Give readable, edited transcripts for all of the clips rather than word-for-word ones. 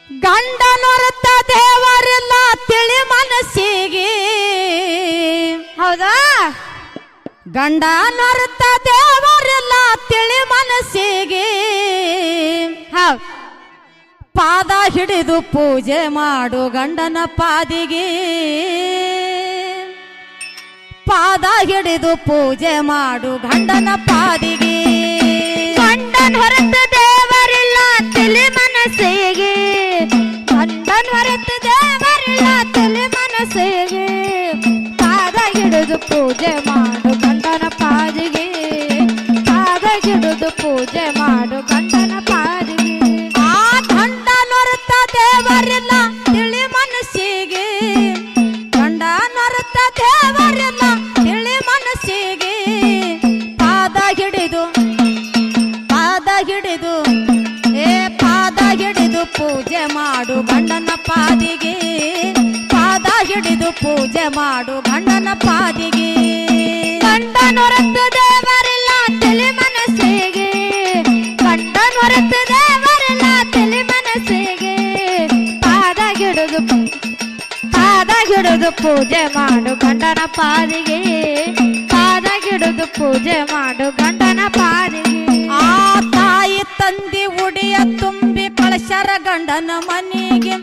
ಗಂಡನೊರತ ದೇವರಿಲ್ಲ ತಿಳಿ ಮನಸ್ಸಿಗೆ. ಹೌದಾ? ಗಂಡನೊರತ ದೇವರಿಲ್ಲ ತಿಳಿ ಮನಸ್ಸಿಗೆ. ಹೌದು. ಪಾದ ಹಿಡಿದು ಪೂಜೆ ಮಾಡು ಗಂಡನ ಪಾದಿಗೆ. ಪಾದ ಹಿಡಿದು ಪೂಜೆ ಮಾಡು ಗಂಡನ ಪಾದಿಗೆ. ಗಂಡನ ಹೊರತ ದೇವರಿಲ್ಲ ತಿಳಿ ಮನಸ್ಸಿಗೆ. ಗಂಡನ ಹೊರತ ದೇವರಿಲ್ಲ ತಿಳಿ ಮನಸ್ಸಿಗೆ. ಪಾದ ಹಿಡಿದು ಪೂಜೆ ಮಾಡು ಗಂಡನ ಪಾದಿಗೆ. ಪಾದ ಹಿಡಿದು ಪೂಜೆ ಮಾಡು ಗಂಡನ ಪಾದಿಗೆ. ಆ ಗಂಡನೊರತ ದೇವರಿಲ್ಲ ತಿಳಿ ಮನಸ್ಸಿಗೆ. ಗಂಡನೊರತ ದೇವರಿಲ್ಲ ತಿಳಿ ಮನಸ್ಸಿಗೆ. ಪಾದ ಹಿಡಿದು ಪಾದ ಹಿಡಿದು ಪೂಜೆ ಮಾಡು ಗಂಡನ ಪಾದಿಗೆ. ಪಾದ ಹಿಡಿದು ಪೂಜೆ ಮಾಡು ಗಂಡನ ಪಾದಿಗೆ. ಗಂಡನೊರತ ದೇವರಿಲ್ಲ ತಿಳಿ ಮನಸ್ಸಿಗೆ. ಗಂಡನೊರತ ದೇವರಿಲ್ಲ ತಿಳಿ ಮನಸ್ಸಿಗೆ. ಪಾದ ಹಿಡಿದು ಪೂಜೆ ಮಾಡು ಗಂಡನ ಪಾದಿಗೆ. ಪಾದ ಹಿಡಿದು ಪೂಜೆ ಮಾಡು ಗಂಡನ ಪಾದಿಗೆ. ಆ ತಾಯಿ ತಂದಿ ಉಡಿಯ ತುಂಬಿ ಕಳಶರ ಗಂಡನ ಮನೆಗೆ.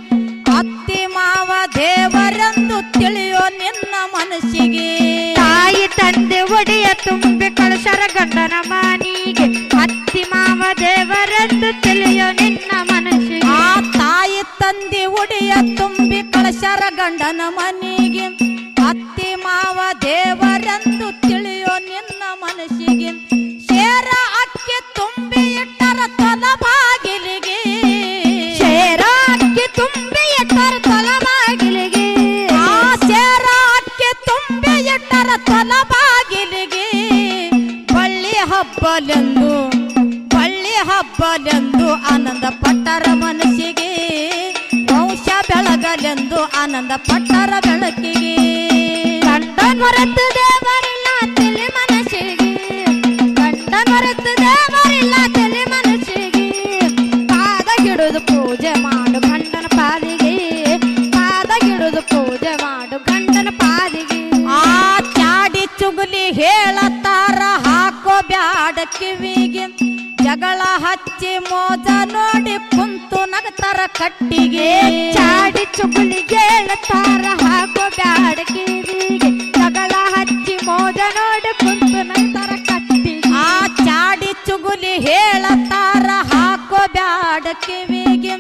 ಅತ್ತಿ ಮಾವ ದೇವರೆಂದು ತಿಳಿಯೋ ನಿನ್ನ ಮನಸ್ಸಿಗೆ. ತಾಯಿ ತಂದೆ ಒಡೆಯ ತುಂಬಿ ಕಳಶರ ಗಂಡನ ಮನೆಗೆ. ಅತ್ತಿ ಮಾವ ದೇವರೆಂದು ತಿಳಿಯೋ ನಿನ್ನ ಮನಸ್ಸಿಗೆ. ಆ ತಾಯಿ ತಂದಿ ಉಡಿಯ ತುಂಬಿ ಕಳಶರ ಗಂಡನ ಮನೆಗೆ. ಅತ್ತಿ ಮಾವ ದೇವರೆಂದು ತಿಳಿಯೋ ನಿನ್ನ ಮನಸ್ಸಿಗೆ. ಶೇರ ಅಕ್ಕಿ ತುಂಬಿ ಇಟ್ಟರ ತಲ ಬಾಗಿಲಿಗೆ. ಶೇರ ಅಕ್ಕಿ ತುಂಬಿ ಇಟ್ಟರ ತಲ ಬಾಗಿಲಿಗೆ. ಆ ಶೇರ ಅಕ್ಕಿ ತುಂಬಿ ಇಟ್ಟರ ತಲ ಬಾಗಿಲಿಗೆ. ಬಳ್ಳಿ ಹಬ್ಬಲೆಂದು ಆನಂದ ಪಟ್ಟರ ಮನಸ್ಸಿಗೆ. ವಂಶ ಬೆಳಗಲೆಂದು ಆನಂದ ಪಟ್ಟರ ಬೆಳಕಿಗೆ. ಗಂಡನೊರತ ದೇವರಿಲ್ಲ ತಿಳಿ ಮನಸ್ಸಿಗೆ. ಗಂಡನೊರತ ದೇವರಿಲ್ಲ ತಿಳಿ ಮನಸ್ಸಿಗೆ. ಪಾದ ಹಿಡಿದು ಪೂಜೆ ಮಾಡು ಗಂಡನ ಪಾದಿಗೆ. ಪಾದ ಹಿಡಿದು ಪೂಜೆ ಮಾಡು ಗಂಡನ ಪಾದಿಗೆ. ಆ ಚಾಡಿ ಚುಗುಲಿ ಹೇಳತಾರ ಹಾಕೋ ಬ್ಯಾಡ ಕಿವಿಗೆ. ಜಗಳ ಹಚ್ಚಿ ಮೋಜ ನೋಡಿ ಕುಂತು ನಗತರ ಕಟ್ಟಿಗೆ. ಚಾಡಿ ಚುಗುಲಿ ಹೇಳತಾರ ಹಾಕೋ ಬ್ಯಾಡ ಕಿವಿಗೆ. ಜಗಳ ಹಚ್ಚಿ ಮೋಜ ನೋಡಿ ಕುಂತು ನಗತರ ಕಟ್ಟಿಗೆ. ಆ ಚಾಡಿ ಚುಗುಲಿ ಹೇಳತಾರ ಹಾಕೋ ಬ್ಯಾಡ ಕಿವಿಗೆ.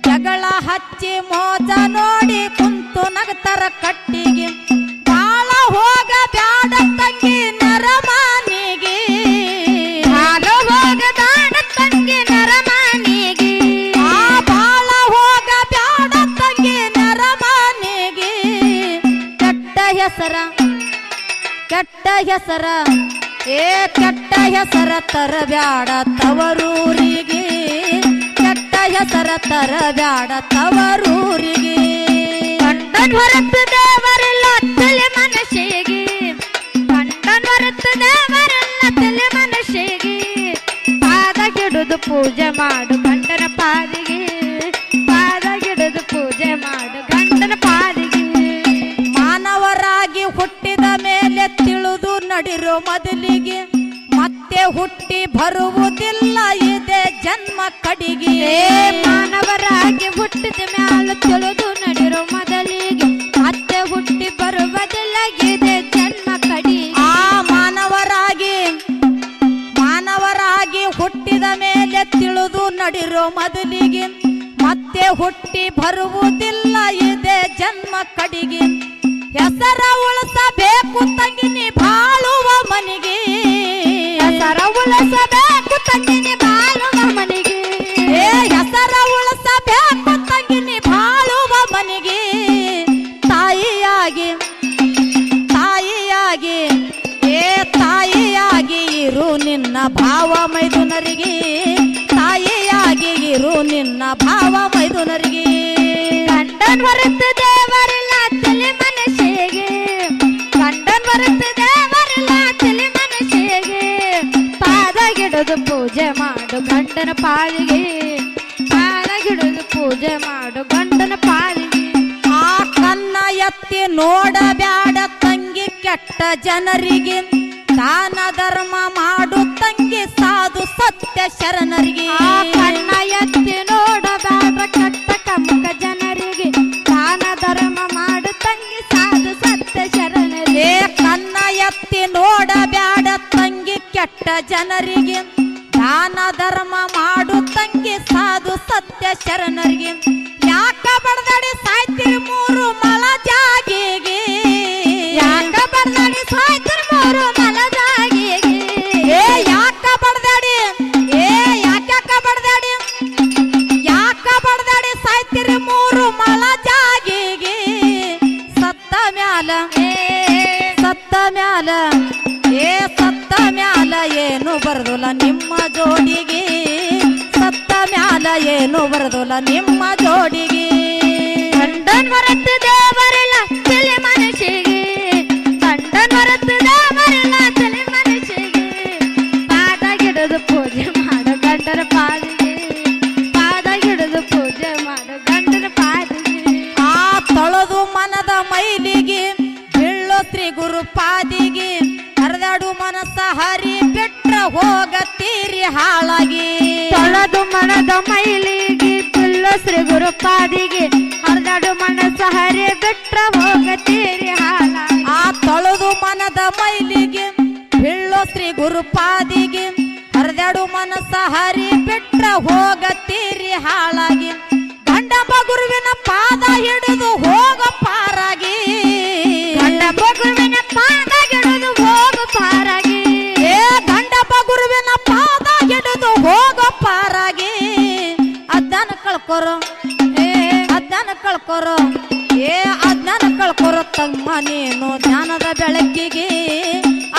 ಜಗಳ ಹಚ್ಚಿ ಮೋಜ ನೋಡಿ ಕುಂತು ನಗತರ ಕಟ್ಟಿಗೆ. ಬಾಳ ಹೋಗ ಬ್ಯಾಡ ತಂಗಿ ನರಮಾನಿಗೆ. ಹಾಲು ಹೋಗ ಬ್ಯಾಡ ತಂಗಿ ನರಮಾನಿಗೆ. ಆ ಬಾಳ ಹೋಗ ಬ್ಯಾಡ ತಂಗಿ ನರಮಾನಿಗೆ. ಕೆಟ್ಟ ಹೆಸರ ತರಬ್ಯಾಡ ತವರೂರಿಗೆ. ಕೆಟ್ಟ ಹೆಸರ ತರಬ್ಯಾಡ ತವರೂರಿಗೆ. ಗಂಡನ ಹೊರತ ದೇವರಿಲ್ಲ ತಿಳಿ ಮನಸ್ಸಿಗೆ. ಗಂಡನ ಹೊರತ ದೇವರಿಲ್ಲ ತಿಳಿ ಮನಸ್ಸಿಗೆ. ಪಾದ ಹಿಡಿದು ಪೂಜೆ ಮಾಡು ಗಂಡನ ಪಾದಿಗೆ. ಪಾದ ಹಿಡಿದು ಪೂಜೆ ಮಾಡು ಗಂಡನ ಪಾದಿಗೆ. ಮಾನವರಾಗಿ ಹುಟ್ಟಿದ ಮೇಲೆ ತಿಳಿದು ನಡಿರೋ ಮೊದಲಿಗೆ. ಮತ್ತೆ ಹುಟ್ಟಿ ಬರುವುದಿಲ್ಲ ಇದೆ ಜನ್ಮ ಕಡಿಗೆ. ಮಾನವರಾಗಿ ಹುಟ್ಟಿದ ಮ್ಯಾಲ ತಿಳಿದು ನಡಿರೋ ಮೊದಲಿಗೆ. ಮತ್ತೆ ಹುಟ್ಟಿ ಬರುವುದಿಲ್ಲ ಇದೆ ಜನ್ಮ ಕಡಿಗೆ. ಆ ಮಾನವರಾಗಿ ಹುಟ್ಟಿದ ಮೇಲೆ ತಿಳಿದು ನಡಿರೋ ಮೊದಲಿಗೆ. ಮತ್ತೆ ಹುಟ್ಟಿ ಬರುವುದಿಲ್ಲ ಇದೆ ಜನ್ಮ ಕಡಿಗೆ. ಹೆಸರ ಉಳಿಸಬೇಕು ತಂಗಿನಿ ಬಾಳುವ ಮನೆಗೆ. ಹೆಸರ ಉಳಿಸಬೇಕು ತಂಗಿನಿ ಬಾಳುವ ಮನೆಗೆ. ಹೆಸರ ಉಳಿಸಬೇಕು ತಂಗಿನಿ ಬಾಳುವ ಮನೆಗೆ. ತಾಯಿಯಾಗಿ ಇರು ನಿನ್ನ ಭಾವ ಮೈದುನರಿಗೆ. ತಾಯಿಯಾಗಿ ಇರು ನಿನ್ನ ಭಾವ ಮೈದುನರಿಗೆ. ಗಂಡನ ಹೊರತ ದೇವರಿಲ್ಲ ತಿಳಿ ಮನಸ್ಸಿಗೆ. ಗಂಡನ ಹೊರತ ದೇವರಿಲ್ಲ ತಿಳಿ ಮನಸ್ಸಿಗೆ. ಪಾದ ಹಿಡಿದು ಪೂಜೆ ಮಾಡು ಗಂಡನ ಪಾದಿಗೆ. ಪಾದ ಹಿಡಿದು ಪೂಜೆ ಮಾಡು ಗಂಡನ ಪಾಲಿಗೆ. ಆ ಕನ್ನ ಎತ್ತಿ ನೋಡಬ್ಯಾಡ ತಂಗಿ ಕೆಟ್ಟ ಜನರಿಗೆ, ದಾನ ಧರ್ಮ ಮಾಡು ತಂಗಿ ಸಾಧು ಸತ್ಯ ಶರಣರಿಗೆ. ಆ ಕಣ್ಣ ಎತ್ತಿ ನೋಡಬೇಡ ಕೆಟ್ಟ ಕಮ್ಮಕ ಜನರಿಗೆ, ದಾನ ಧರ್ಮ ಮಾಡು ತಂಗಿ ಸಾಧು ಸತ್ಯ ಶರಣರಿಗೆ. ಏ ಕನ್ನ ಎತ್ತಿ ನೋಡಬ್ಯಾಡ ತಂಗಿ ಕೆಟ್ಟ ಜನರಿಗೆ, ದಾನ ಧರ್ಮ ಮಾಡು ತಂಗಿ ಸಾಧು ಸತ್ಯ ಶರಣರಿಗೆ. ಯಾಕ ಬಡದಾಡಿ ಸಾಯ್ತಿರಿ ಮೂರು ಮಳ ಜಾಗಿಗೆ, ಯಾಕ ಬರ್ದಾಡಿ ಸಾಯ್ತಿರಿ ಮೂರು ಮಲ ಜಾಗಿಗೆ. ಏ ಯಾಕ ಬಡದಾಡಿ, ಏ ಯಾಕ ಬಡದಾಡಿ, ಯಾಕ ಬಡದಾಡಿ ಸಾಯ್ತಿರಿ ಮೂರು ಮಳ ಜಾಗಿಗೆ. ಸತ್ತ ಮ್ಯಾಲ, ಸತ್ತ ಮ್ಯಾಲ, ಏ ಸತ್ತ ಮ್ಯಾಲ ಏನು ಬರದುಲ್ಲ ನಿಮ್ಮ ಜೋಡಿಗೆ, ಸತ್ತ ಮ್ಯಾಲ ಏನು ಬರದುಲ್ಲ ನಿಮ್ಮ ಜೋಡಿಗೆ. ಗಂಡನ್ ಹೊರತು ದೇವರಿಲ್ಲ ತಲೆ ಮನುಷ್ಯಗೆ, ಗಂಡನ್ ಹೊರತು ದೇವರಿಲ್ಲ ತಲೆ ಮನುಷ್ಯಗೆ. ಪಾದ ಗಿಡದು ಪೂಜೆ ಮಾಡು ಗಂಡನ ಪಾದಿಗೆ, ಪಾದ ಗಿಡದು ಪೂಜೆ ಮಾಡು ಗಂಡನ ಪಾದಿಗೆ. ಆ ತೊಳೆದು ಮನದ ಮೈಲಿಗೆ, ಬೀಳೋ ಶ್ರೀ ಗುರು ಪಾದಿಗೆ, ಹರಿದಾಡು ಮನಸ್ಸ ಹರಿ ಬಿಟ್ರ ಹೋಗತ್ತೀರಿ ಹಾಳಾಗಿ. ತೊಳೆದು ಮನದ ಮೈಲಿಗೆ ಬಿಲ್ಲೋ ಶ್ರೀ ಗುರು ಪಾದಿಗೆ, ಹರಿದಾಡು ಮನಸ್ಸ ಹರಿ ಬಿಟ್ರ ಹೋಗತೀರಿ ಹಾಳಾಗಿ. ಆ ತೊಳೆದು ಮನದ ಮೈಲಿಗೆ, ಬೀಳೋ ಶ್ರೀ ಗುರು ಪಾದಿಗೆ, ಹರಿದಾಡು ಮನಸ್ಸ ಹರಿ ಬಿಟ್ರ ಹೋಗತ್ತೀರಿ ಹಾಳಾಗಿ. ಗಂಡಂಬ ಗುರುವಿನ ಪಾದ ಹಿಡಿದು ಹೋಗ ಪಾರಾಗಿ, ಗಂಡಪ್ಪ ಗುರುವಿನ ಪಾದ ಗಿಡದು ಹೋಗು ಪಾರಾಗಿ. ಏ ಗಂಡಪ್ಪ ಗುರುವಿನ ಪಾದ ಹಿಡಿದು ಹೋಗ ಪಾರಾಗಿ. ಅಜ್ಞಾನ ಕಳ್ಕೊರೋ, ಏ ಅಜ್ಞಾನ ಕಳ್ಕೊರೋ, ಏ ಅಜ್ಞಾನ ಕಳ್ಕೊರೋ ತಮ್ಮ ನೀನು ಜ್ಞಾನದ ಬೆಳಕಿಗೆ,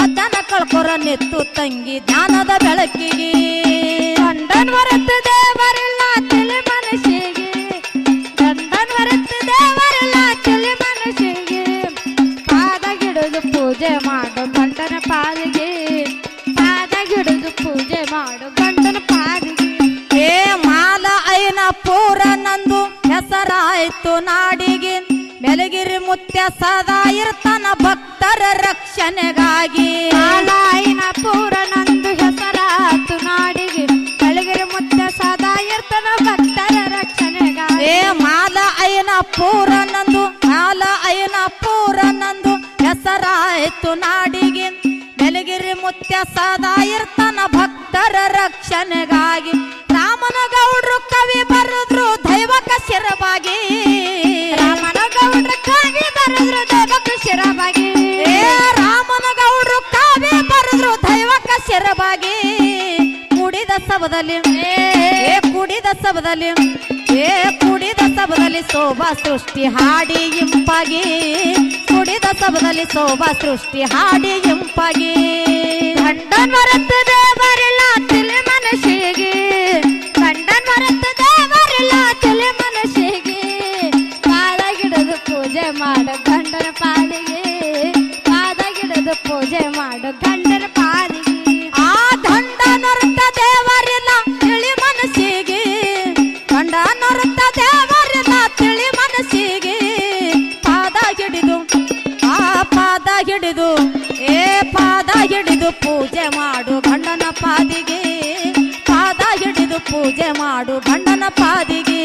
ಅಜ್ಞಾನ ಕಳ್ಕೊರೋ ನಿತ್ತು ತಂಗಿ ಜ್ಞಾನದ ಬೆಳಕಿಗೆ. ಗಂಡನ್ ಹೊರತು ದೇವರಿಲ್ಲ ತಲೆ ಮನುಷ್ಯಗೆ, ಗಂಡನ್ ಹೊರತು ದೇವರಿಲ್ಲ ತಲೆ ಮನುಷ್ಯಗೆ. ಪಾದ ಗಿಡದು ಪೂಜೆ ಮಾಡು ಗಂಡನ ಪಾದಿಗೆ, ಪಾದ ಗಿಡದು ಪೂಜೆ ಮಾಡು ಗಂಡನ ಪಾದಿಗೆ. ಏ ಮಾಲ ಐನ ಪೂರ ನಂದು ಹೆಸರಾಯ್ತು ನಾಡಿಗೆ, ಮೆಲಗಿರಿ ಮುತ್ಯ ಸದಾ ಇರ್ತಾನ ಭಕ್ತರ ರಕ್ಷಣೆಗಾಗಿ. ಮಾಲಾಯಿನ ಪೂರ ನಂದು ಹೆಸರಾತು ನಾಡಿಗೆ, ಬೆಳಗಿರಿ ಮುತ್ತ ಸದಾ ಇರ್ತನ ಭಕ್ತರ ರಕ್ಷಣೆಗಾಗಿ. ಏ ಮಾಲ ಐನ ಪೂರ ನಂದು, ಮಾಲ ಐನ ಪೂರ ನಂದು ಹೆಸರಾಯ್ತು ನಾಡಿಗೆ, ಮೆಲಗಿರಿ ಮುತ್ಯ ಸದಾ ಇರ್ತಾನ ಭಕ್ತರ ರಕ್ಷಣೆಗಾಗಿ. ರಾಮನ ಗೌಡ್ರು ಕವಿ ಬರೆದ್ರು ದೈವಕ ಶಿರವಾಗಿ, ರಾಮನ ಗೌಡ್ರ ಕಾವಿ ಬರೆದ್ರು ದೈವಕ ಶಿರವಾಗಿ. ಏ ರಾಮನ ಗೌಡ್ರು ಕಾವಿ ಬರೆದ್ರು ದೈವಕ ಶಿರವಾಗಿ. ಕುಡಿದ ಸಬದಲ್ಲಿ, ಏ ಕುಡಿದ ಸಬದಲ್ಲಿ, ಏ ಕುಡಿದ ಸಬದಲ್ಲಿ ಶೋಭಾ ಸೃಷ್ಟಿ ಹಾಡಿ ಇಂಪಾಗಿ, ಕುಡಿದ ಸಬದಲ್ಲಿ ಶೋಭಾ ಸೃಷ್ಟಿ ಹಾಡಿ ಇಂಪಾಗಿ. ಗಂಡನ್ ಹೊರತು ದೇವರಿಲ್ಲ ತಲೆ ಮನುಷ್ಯಗೆ, ಗಂಡನ್ ಹೊರತು ದೇವರಿಲ್ಲ ತಲೆ ಮನುಷ್ಯಗೆ. ಪಾದ ಗಿಡದು ಪೂಜೆ ಮಾಡು ಗಂಡನ ಪಾದಿಗೆ, ಪಾದ ಗಿಡದು ಪೂಜೆ ಮಾಡು ಗಂಡನ ಪಾದಿಗೆ. ಆ ದಂಡ ನೊರತ ದೇವರಿಲ್ಲ ತಿಳಿ ಮನಸ್ಸಿಗೆ, ದಂಡ ನೊರತ ದೇವರಿಲ್ಲ ತಿಳಿ ಮನಸ್ಸಿಗೆ. ಪಾದ ಹಿಡಿದು, ಆ ಪಾದ ಹಿಡಿದು, ಏ ಪಾದ ಹಿಡಿದು ಪೂಜೆ ಮಾಡು ಗಂಡನ ಪಾದಿಗೆ, ಪಾದ ಹಿಡಿದು ಪೂಜೆ ಮಾಡು ಗಂಡನ ಪಾದಿಗೆ.